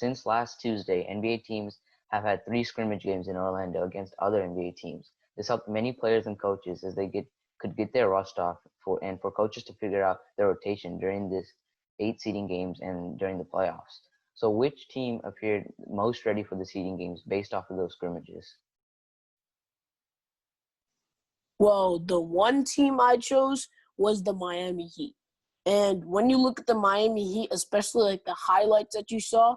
since last Tuesday, NBA teams have had 3 scrimmage games in Orlando against other NBA teams. This helped many players and coaches as they could get their rust off for coaches to figure out their rotation during this 8 seeding games and during the playoffs. So which team appeared most ready for the seeding games based off of those scrimmages? Well, the one team I chose was the Miami Heat. And when you look at the Miami Heat, especially like the highlights that you saw,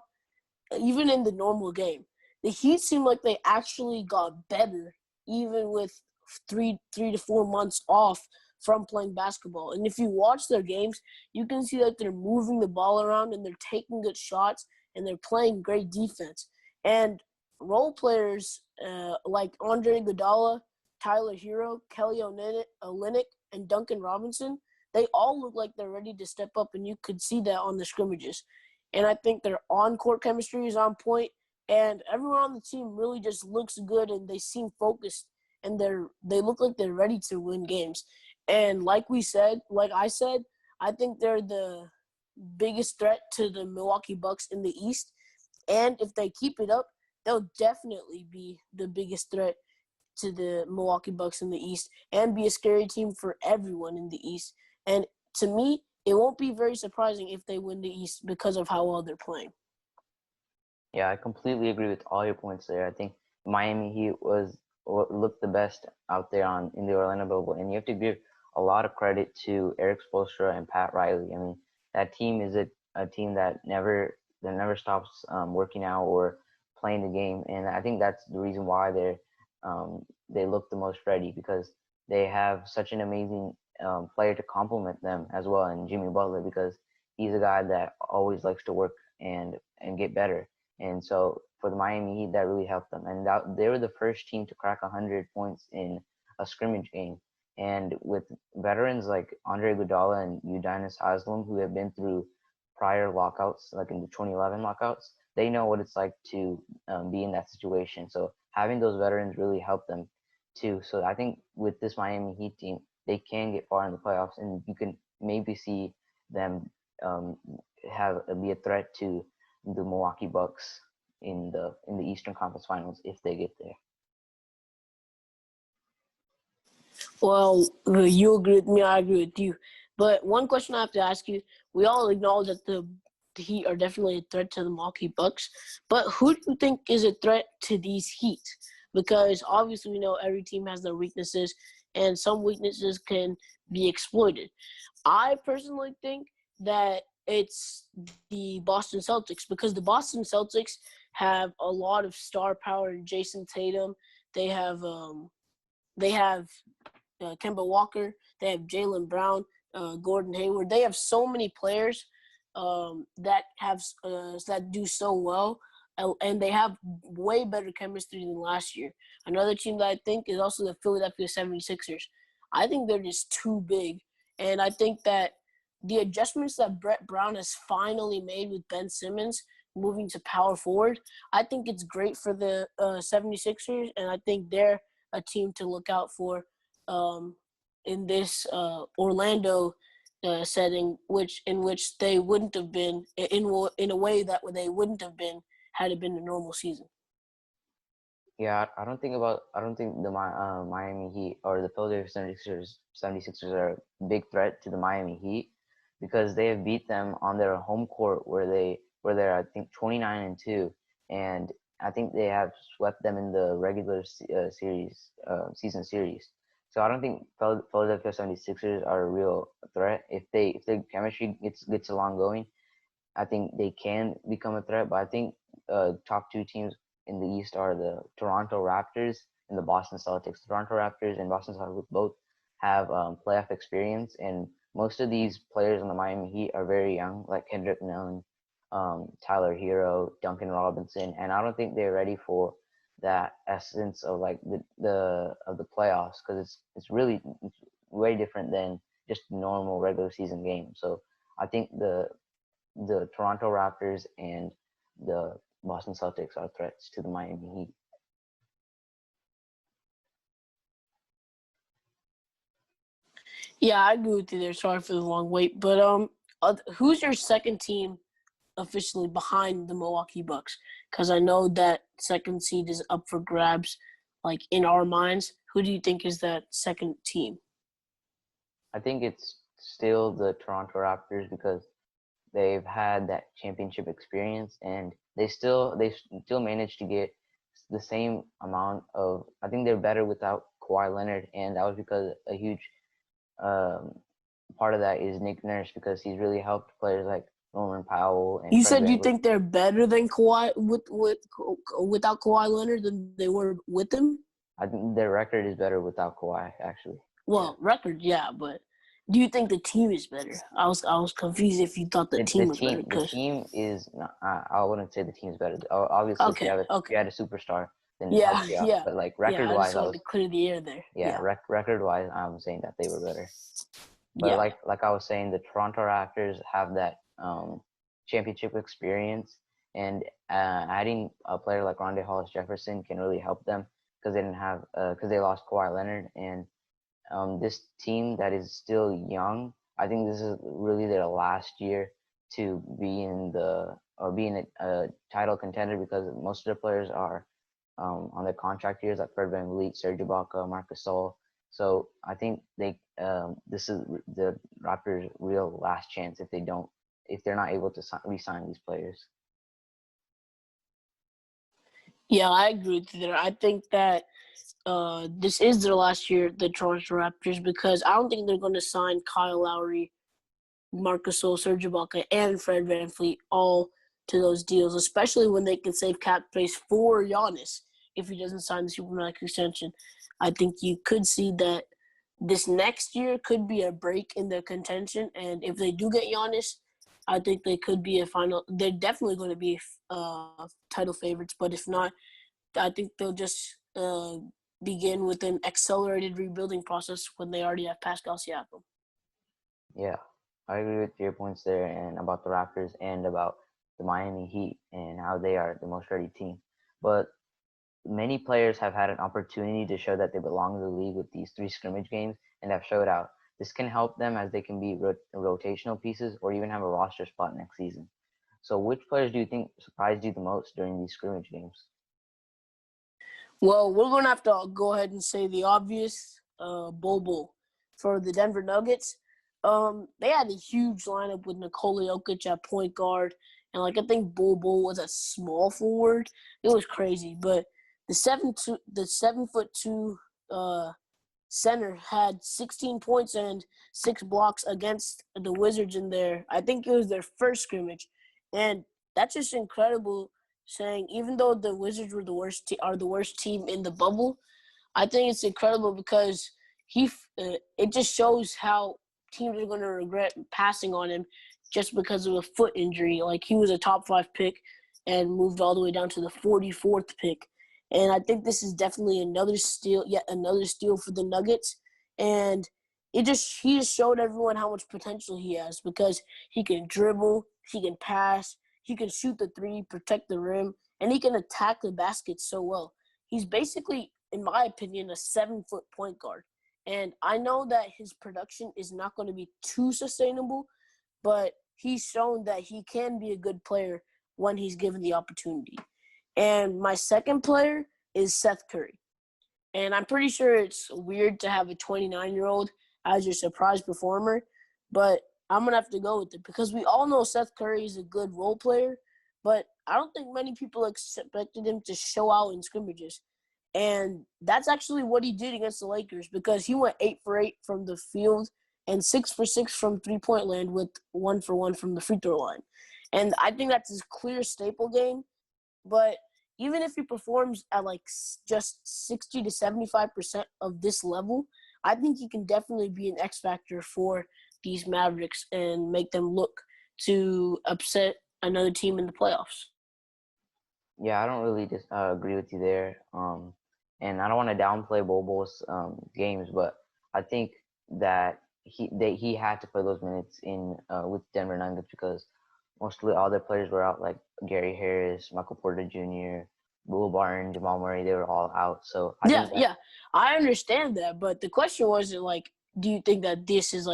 even in the normal game, the Heat seemed like they actually got better, even with 3 to 4 months off from playing basketball. And if you watch their games, you can see that they're moving the ball around and they're taking good shots and they're playing great defense. And role players like Andre Iguodala, Tyler Hero, Kelly Olynyk, and Duncan Robinson, they all look like they're ready to step up, and you could see that on the scrimmages. And I think their on-court chemistry is on point, and everyone on the team really just looks good, and they seem focused, and they look like they're ready to win games. And like I said, I think they're the biggest threat to the Milwaukee Bucks in the East. And if they keep it up, they'll definitely be the biggest threat to the Milwaukee Bucks in the East and be a scary team for everyone in the East. And to me, it won't be very surprising if they win the East because of how well they're playing. Yeah, I completely agree with all your points there. I think Miami Heat looked the best out there in the Orlando bubble, and you have to give a lot of credit to Eric Spoelstra and Pat Riley. I mean, that team is a team that never stops working out or playing the game, and I think that's the reason why they look the most ready, because they have such an amazing player to complement them as well, and Jimmy Butler, because he's a guy that always likes to work and get better. And so for the Miami Heat, that really helped them. And they were the first team to crack 100 points in a scrimmage game. And with veterans like Andre Iguodala and Udonis Haslem, who have been through prior lockouts, like in the 2011 lockouts, they know what it's like to be in that situation. So having those veterans really helped them too. So I think with this Miami Heat team, they can get far in the playoffs, and you can maybe see them um, be a threat to the Milwaukee Bucks in the Eastern Conference Finals if they get there. Well, you agree with me, I agree with you. But one question I have to ask you, we all acknowledge that the Heat are definitely a threat to the Milwaukee Bucks, but who do you think is a threat to these Heat? Because obviously we know every team has their weaknesses, and some weaknesses can be exploited. I personally think that it's the Boston Celtics, because the Boston Celtics have a lot of star power in Jason Tatum. They have Kemba Walker. They have Jaylen Brown, Gordon Hayward. They have so many players that do so well, and they have way better chemistry than last year. Another team that I think is also the Philadelphia 76ers. I think they're just too big, and I think that the adjustments that Brett Brown has finally made with Ben Simmons moving to power forward, I think it's great for the 76ers, and I think they're a team to look out for in this Orlando setting, in which they wouldn't have been in a way that they wouldn't have been had it been a normal season. Yeah, I don't think the Miami Heat or the Philadelphia 76ers are a big threat to the Miami Heat, because they have beat them on their home court where they're I think 29-2, and I think they have swept them in the regular season series. So I don't think Philadelphia 76ers are a real threat. If the chemistry gets along going, I think they can become a threat. But I think top 2 teams in the East are the Toronto Raptors and the Boston Celtics. Toronto Raptors and Boston Celtics both have playoff experience, and most of these players on the Miami Heat are very young, like Kendrick Nunn, Tyler Hero, Duncan Robinson, and I don't think they're ready for that essence of like the playoffs, because it's way different than just normal regular season game. So I think the Toronto Raptors and the Boston Celtics are threats to the Miami Heat. Yeah, I agree with you there. Sorry for the long wait, but who's your second team officially behind the Milwaukee Bucks? Because I know that second seed is up for grabs, like in our minds. Who do you think is that second team? I think it's still the Toronto Raptors because they've had that championship experience, and they still managed to get the same amount of. I think they're better without Kawhi Leonard, and that was because a huge um, part of that is Nick Nurse because he's really helped players like Norman Powell and You Fred said you VanVleet. think they're better than Kawhi without Kawhi Leonard than they were with him. I think their record is better without Kawhi, actually. Well, record, yeah, but do you think the team is better? I was confused if you thought the The, team the was better. team the team is not, I wouldn't say the team is better. Obviously, if you Okay, have if okay, you had a superstar, then it yeah, helps you out. yeah, But like yeah. record I just wise, wanted to clear the air there. Yeah, record wise, I'm saying that they were better. But yeah, like I was saying, the Toronto Raptors have that championship experience, and adding a player like Rondae Hollis Jefferson can really help them because they didn't have because they lost Kawhi Leonard, and this team that is still young. I think this is really their last year to be in the or being a title contender because most of the players are on their contract years, like Fred VanVleet, Serge Ibaka, Marc Gasol. So I think this is the Raptors' real last chance if they're not able to re-sign these players. yeah. I agree with you there. I think that this is their last year, the Toronto Raptors, because I don't think they're going to sign Kyle Lowry, Marc Gasol, Serge Ibaka, and Fred VanVleet all to those deals, especially when they can save cap space for Giannis if he doesn't sign the Supermax extension. I think you could see that this next year could be a break in their contention, and if they do get Giannis, I think they could be a final. They're definitely going to be title favorites, but if not, I think they'll just begin with an accelerated rebuilding process when they already have Pascal Siakam. Yeah, I agree with your points there and about the Raptors and about the Miami Heat and how they are the most ready team. But many players have had an opportunity to show that they belong in the league with these 3 scrimmage games and have showed out. This can help them as they can be rotational pieces or even have a roster spot next season. So which players do you think surprised you the most during these scrimmage games? Well, we're going to have to go ahead and say the obvious, Bol for the Denver Nuggets. They had a huge lineup with Nikola Jokic at point guard, and I think Bol was a small forward. It was crazy, but the 7'2" center had 16 points and 6 blocks against the Wizards in there. I think it was their first scrimmage, and that's just incredible. Saying even though the Wizards were are the worst team in the bubble, I think it's incredible because it just shows how teams are going to regret passing on him just because of a foot injury. Like he was a top 5 pick and moved all the way down to the 44th pick. And I think this is definitely yet another steal for the Nuggets. And he just showed everyone how much potential he has because he can dribble, he can pass, he can shoot the 3, protect the rim, and he can attack the basket so well. He's basically, in my opinion, a 7-foot point guard. And I know that his production is not going to be too sustainable, but he's shown that he can be a good player when he's given the opportunity. And my second player is Seth Curry. And I'm pretty sure it's weird to have a 29-year-old as your surprise performer, but I'm going to have to go with it because we all know Seth Curry is a good role player, but I don't think many people expected him to show out in scrimmages. And that's actually what he did against the Lakers because he went 8 for 8 from the field and 6 for 6 from three-point land with 1 for 1 from the free throw line. And I think that's his clear staple game. But even if he performs at just 60 to 75% of this level, I think he can definitely be an X factor for these Mavericks and make them look to upset another team in the playoffs. Yeah, I don't really agree with you there. And I don't want to downplay Bobo's games, but I think that he had to play those minutes in with Denver Nuggets because mostly all their players were out, like Gary Harris, Michael Porter Jr., Will Barton, Jamal Murray. They were all out. So I think that, I understand that, but the question wasn't do you think that this is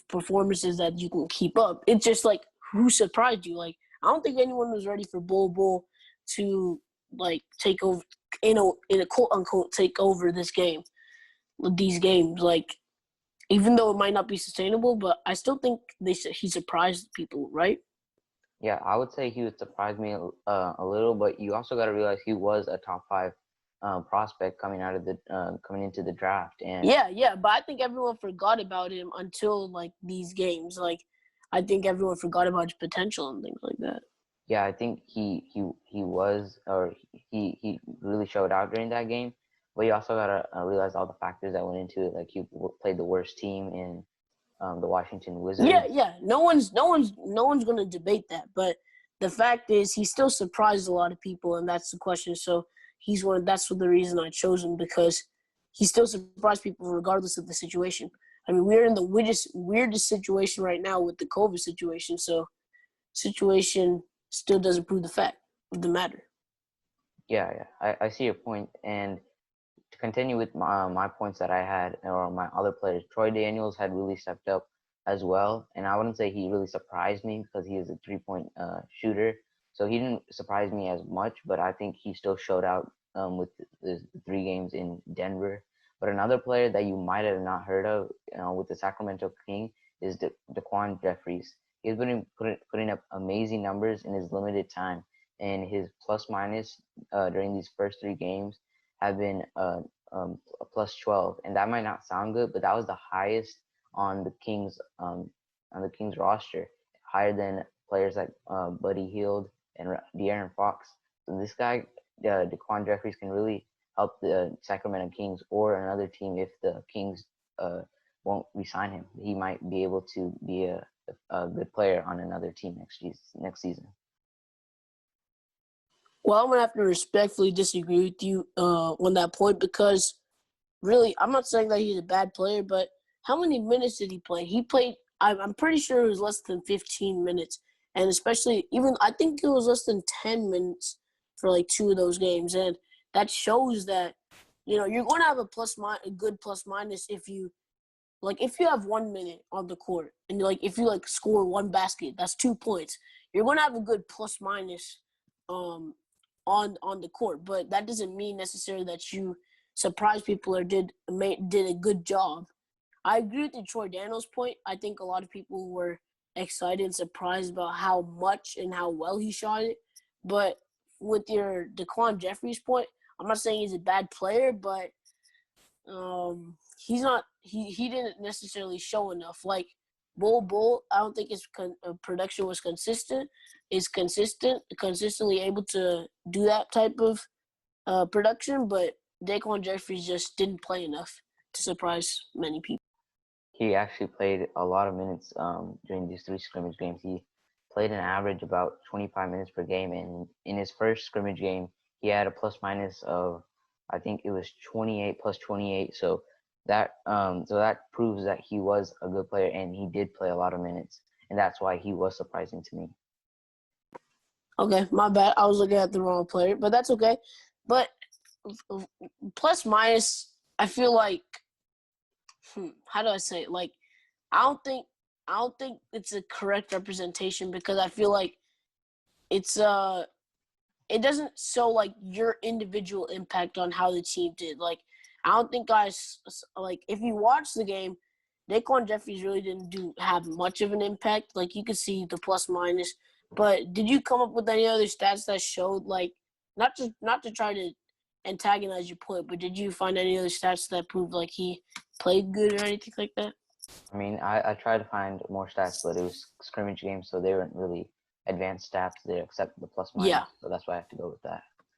performances that you can keep up? It's just who surprised you? Like, I don't think anyone was ready for Bol Bol to like take over in a quote unquote take over this game with these games. Like, even though it might not be sustainable, but I still think he surprised people, right? Yeah, I would say he would surprise me a little, but you also got to realize he was a top five prospect coming into the draft, and Yeah, but I think everyone forgot about him until like these games. Like, I think everyone forgot about his potential and things like that. yeah, I think he was, or he really showed out during that game. But you also gotta realize all the factors that went into it. Like he played the worst team in the Washington Wizards. Yeah. No one's gonna debate that. But the fact is, he still surprised a lot of people, and that's the question. So he's one. That's the reason I chose him, because he still surprised people regardless of the situation. I mean, we're in the weirdest situation right now with the COVID situation. So situation still doesn't prove the fact of the matter. Yeah, I see your point. And to continue with my points that I had, or my other players, Troy Daniels had really stepped up as well. And I wouldn't say he really surprised me because he is a 3-point shooter. So he didn't surprise me as much, but I think he still showed out with the 3 games in Denver. But another player that you might have not heard of with the Sacramento King is Daquan Jeffries. He's been putting up amazing numbers in his limited time, and his plus minus during these first 3 games have been a plus 12, and that might not sound good, but that was the highest on the Kings roster, higher than players like Buddy Hield and De'Aaron Fox. So this guy, Daquan Jeffries, can really help the Sacramento Kings or another team if the Kings won't re-sign him. He might be able to be a good player on another team next season. Well, I'm gonna have to respectfully disagree with you on that point, because really, I'm not saying that he's a bad player, but how many minutes did he play? He played. I'm pretty sure it was less than 15 minutes, and especially even I think it was less than 10 minutes for like 2 of those games, and that shows that you're going to have a good plus minus if you have 1 minute on the court, and if you score 1 basket, that's 2 points. You're going to have a good plus minus on the court, but that doesn't mean necessarily that you surprised people or did a good job. I agree with the Troy Daniels point. I think a lot of people were excited and surprised about how much and how well he shot it. But with your Daquan Jeffries point, I'm not saying he's a bad player, but he's not. He didn't necessarily show enough. Like Bol, I don't think his production was consistent. Is consistently able to do that type of production, but Daquan Jeffries just didn't play enough to surprise many people. He actually played a lot of minutes during these 3 scrimmage games. He played an average about 25 minutes per game, and in his first scrimmage game, he had a plus minus of, I think it was 28 plus 28. So that proves that he was a good player, and he did play a lot of minutes, and that's why he was surprising to me. Okay, my bad. I was looking at the wrong player, but that's okay. But plus minus, I feel like, how do I say it? Like, I don't think it's a correct representation, because I feel like it's it doesn't show like your individual impact on how the team did. Like, I don't think guys if you watch the game, Daquan Jeffries really didn't have much of an impact. Like, you could see the plus minus. But did you come up with any other stats that showed, like, not to try to antagonize your point, but did you find any other stats that proved like he played good or anything like that? I mean, I tried to find more stats, but it was scrimmage games, so they weren't really advanced stats there except the plus minus. Yeah. So that's why I have to go with that.